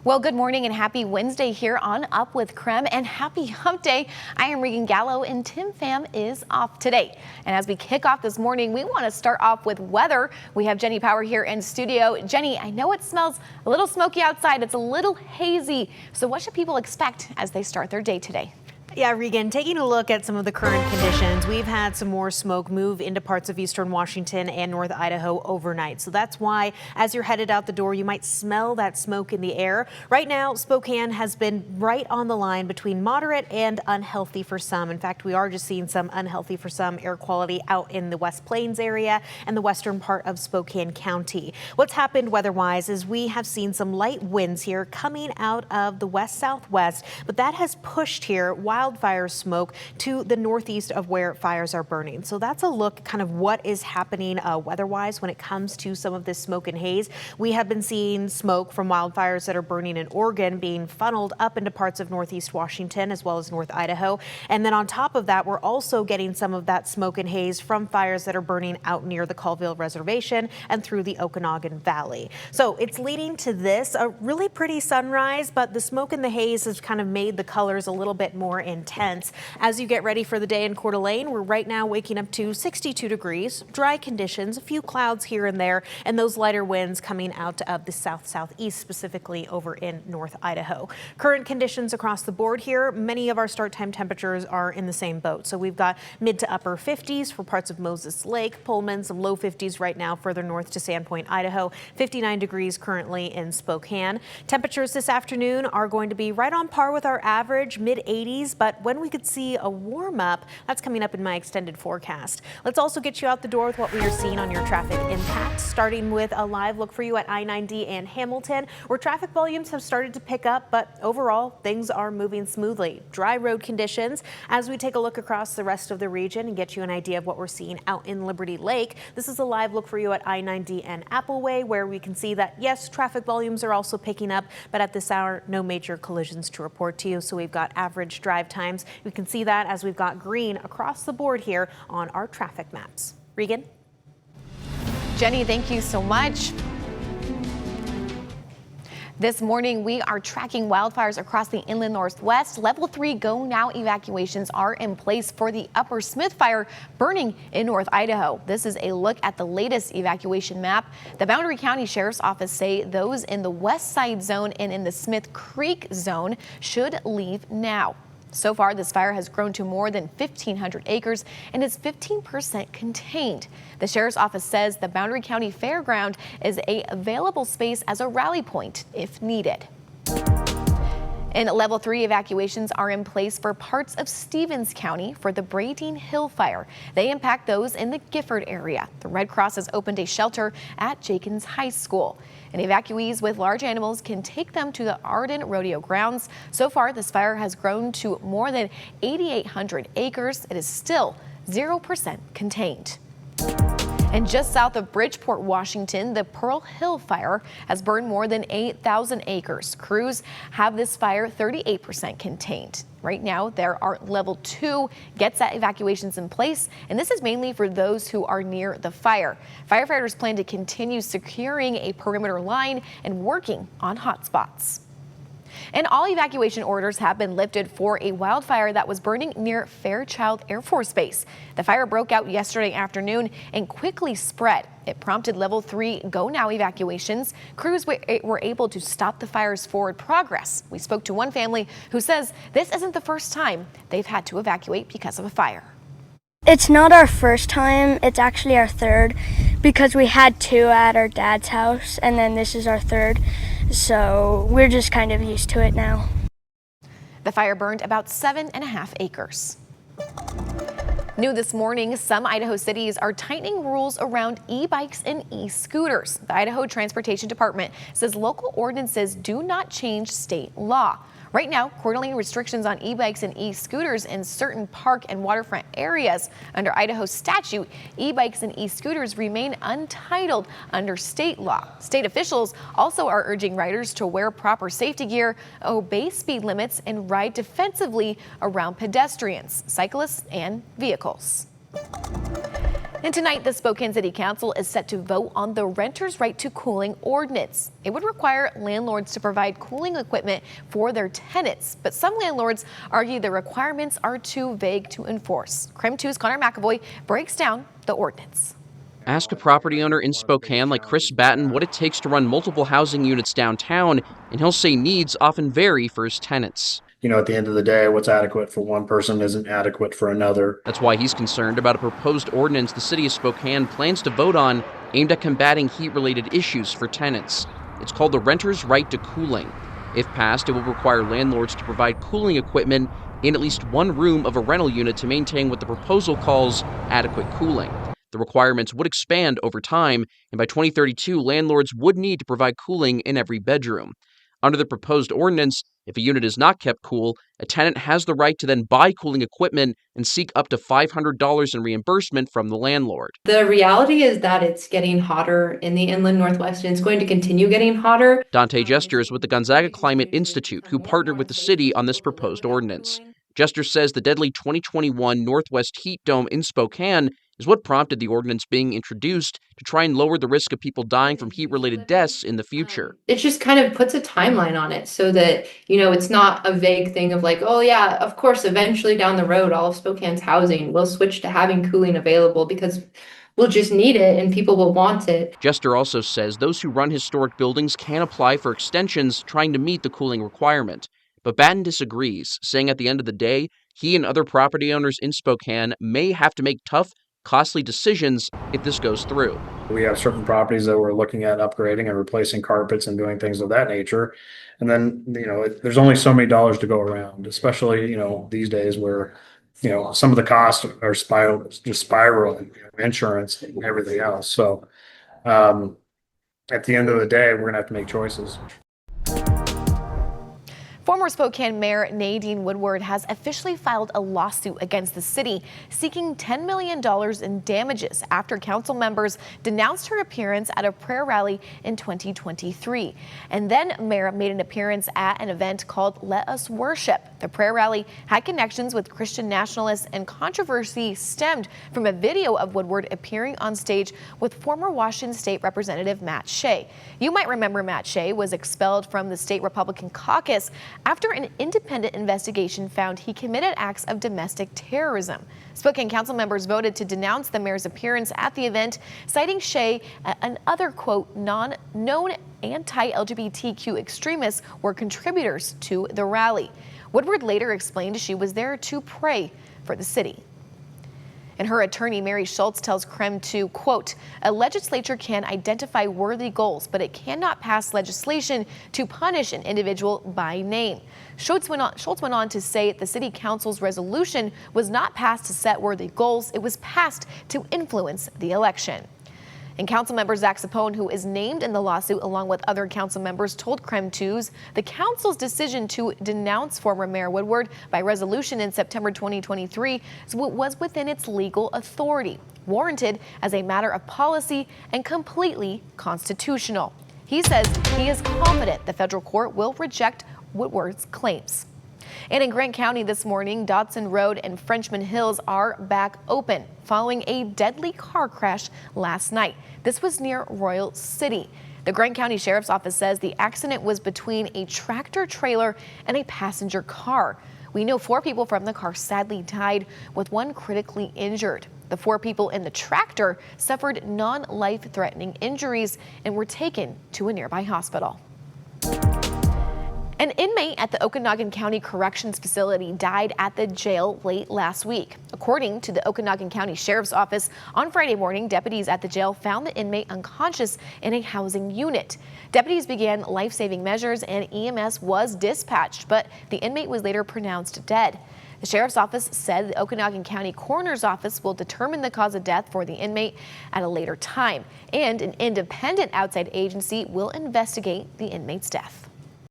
Well, good morning and happy Wednesday here on Up with KREM, and happy hump day. I am Regan Gallo and Tim Pham is off today. And as we kick off this morning, we want to start off with weather. We have Jenny Power here in studio. Jenny, I know it smells a little smoky outside. It's a little hazy. So what should people expect as they start their day today? Yeah, Regan, taking a look at some of the current conditions, we've had some more smoke move into parts of eastern Washington and North Idaho overnight. So that's why as you're headed out the door, you might smell that smoke in the air. Right now, Spokane has been right on the line between moderate and unhealthy for some. In fact, we are just seeing some unhealthy for some air quality out in the West Plains area and the western part of Spokane County. What's happened weather-wise is we have seen some light winds here coming out of the west-southwest, but that has pushed here wildfire smoke to the northeast of where fires are burning. So that's a look kind of what is happening weather-wise when it comes to some of this smoke and haze. We have been seeing smoke from wildfires that are burning in Oregon being funneled up into parts of northeast Washington as well as North Idaho. And then on top of that, we're also getting some of that smoke and haze from fires that are burning out near the Colville Reservation and through the Okanagan Valley. So it's leading to this, a really pretty sunrise, but the smoke and the haze has kind of made the colors a little bit more intense. As you get ready for the day in Coeur d'Alene, we're right now waking up to 62 degrees, dry conditions, a few clouds here and there, and those lighter winds coming out of the south-southeast, specifically over in North Idaho. Current conditions across the board here, many of our start time temperatures are in the same boat. So we've got mid to upper 50s for parts of Moses Lake, Pullman, some low 50s right now further north to Sandpoint, Idaho, 59 degrees currently in Spokane. Temperatures this afternoon are going to be right on par with our average, mid 80s, but when we could see a warm up, that's coming up in my extended forecast. Let's also get you out the door with what we are seeing on your traffic impact, starting with a live look for you at I-90 and Hamilton, where traffic volumes have started to pick up, but overall things are moving smoothly. Dry road conditions as we take a look across the rest of the region and get you an idea of what we're seeing out in Liberty Lake. This is a live look for you at I-90 and Appleway, where we can see that yes, traffic volumes are also picking up, but at this hour, no major collisions to report to you. So we've got average drive times. We can see that as we've got green across the board here on our traffic maps. Regan? Jenny, thank you so much. This morning, we are tracking wildfires across the inland northwest. Level 3 Go Now evacuations are in place for the Upper Smith Fire burning in North Idaho. This is a look at the latest evacuation map. The Boundary County Sheriff's Office say those in the West Side Zone and in the Smith Creek Zone should leave now. So far, this fire has grown to more than 1,500 acres and is 15% contained. The Sheriff's Office says the Boundary County Fairground is an available space as a rally point if needed. And level 3 evacuations are in place for parts of Stevens County for the Bradine Hill fire. They impact those in the Gifford area. The Red Cross has opened a shelter at Jenkins High School. And evacuees with large animals can take them to the Arden Rodeo grounds. So far, this fire has grown to more than 8,800 acres. It is still 0% contained. And just south of Bridgeport, Washington, the Pearl Hill fire has burned more than 8,000 acres. Crews have this fire 38% contained. Right now, there are level 2 GetSat evacuations in place, and this is mainly for those who are near the fire. Firefighters plan to continue securing a perimeter line and working on hotspots. And all evacuation orders have been lifted for a wildfire that was burning near Fairchild Air Force Base. The fire broke out yesterday afternoon and quickly spread. It prompted level 3 Go Now evacuations. Crews were able to stop the fire's forward progress. We spoke to one family who says this isn't the first time they've had to evacuate because of a fire. It's not our first time, it's actually our third, because we had 2 at our dad's house and then this is our third. So we're just kind of used to it now. The fire burned about 7.5 acres. New this morning, some Idaho cities are tightening rules around e-bikes and e-scooters. The Idaho Transportation Department says local ordinances do not change state law. Right now, Coeur d'Alene restrictions on e-bikes and e-scooters in certain park and waterfront areas. Under Idaho statute, e-bikes and e-scooters remain untitled under state law. State officials also are urging riders to wear proper safety gear, obey speed limits, and ride defensively around pedestrians, cyclists, and vehicles. And tonight, the Spokane City Council is set to vote on the renter's right to cooling ordinance. It would require landlords to provide cooling equipment for their tenants, but some landlords argue the requirements are too vague to enforce. KREM 2's Connor McAvoy breaks down the ordinance. Ask a property owner in Spokane like Chris Batten what it takes to run multiple housing units downtown, and he'll say needs often vary for his tenants. You know, at the end of the day, what's adequate for one person isn't adequate for another. That's why he's concerned about a proposed ordinance the city of Spokane plans to vote on aimed at combating heat-related issues for tenants. It's called the Renter's Right to Cooling. If passed, it will require landlords to provide cooling equipment in at least one room of a rental unit to maintain what the proposal calls adequate cooling. The requirements would expand over time, and by 2032, landlords would need to provide cooling in every bedroom. Under the proposed ordinance, if a unit is not kept cool, a tenant has the right to then buy cooling equipment and seek up to $500 in reimbursement from the landlord. The reality is that it's getting hotter in the inland Northwest, and it's going to continue getting hotter. Dante Jester is with the Gonzaga Climate Institute, who partnered with the city on this proposed ordinance. Jester says the deadly 2021 Northwest heat dome in Spokane is what prompted the ordinance being introduced to try and lower the risk of people dying from heat-related deaths in the future. It just kind of puts a timeline on it so that, you know, it's not a vague thing of like, oh yeah, of course, eventually down the road, all of Spokane's housing will switch to having cooling available because we'll just need it and people will want it. Jester also says those who run historic buildings can apply for extensions trying to meet the cooling requirement. But Batten disagrees, saying at the end of the day, he and other property owners in Spokane may have to make tough, costly decisions if this goes through. We have certain properties that we're looking at upgrading and replacing carpets and doing things of that nature. And then, you know, there's only so many dollars to go around, especially, you know, these days where, you know, some of the costs are spiraling, insurance and everything else. So at the end of the day, we're going to have to make choices. Former Spokane Mayor Nadine Woodward has officially filed a lawsuit against the city seeking $10 million in damages after council members denounced her appearance at a prayer rally in 2023. And then Mayor made an appearance at an event called Let Us Worship. The prayer rally had connections with Christian nationalists, and controversy stemmed from a video of Woodward appearing on stage with former Washington State Representative Matt Shea. You might remember Matt Shea was expelled from the state Republican caucus after an independent investigation found he committed acts of domestic terrorism. Spokane council members voted to denounce the mayor's appearance at the event, citing Shea and other, quote, known anti-LGBTQ extremists were contributors to the rally. Woodward later explained she was there to pray for the city. And her attorney, Mary Schultz, tells KREM 2, quote, a legislature can identify worthy goals, but it cannot pass legislation to punish an individual by name. Schultz went on to say the city council's resolution was not passed to set worthy goals. It was passed to influence the election. And Councilmember Zach Sapone, who is named in the lawsuit along with other council members, told KREM 2's the council's decision to denounce former Mayor Woodward by resolution in September 2023 was within its legal authority, warranted as a matter of policy, and completely constitutional. He says he is confident the federal court will reject Woodward's claims. And in Grant County this morning, Dodson Road and Frenchman Hills are back open following a deadly car crash last night. This was near Royal City. The Grant County Sheriff's Office says the accident was between a tractor trailer and a passenger car. We know 4 people from the car sadly died, with 1 critically injured. The 4 people in the tractor suffered non-life-threatening injuries and were taken to a nearby hospital. An inmate at the Okanogan County Corrections Facility died at the jail late last week. According to the Okanogan County Sheriff's Office, on Friday morning, deputies at the jail found the inmate unconscious in a housing unit. Deputies began life-saving measures and EMS was dispatched, but the inmate was later pronounced dead. The Sheriff's Office said the Okanogan County Coroner's Office will determine the cause of death for the inmate at a later time, and an independent outside agency will investigate the inmate's death.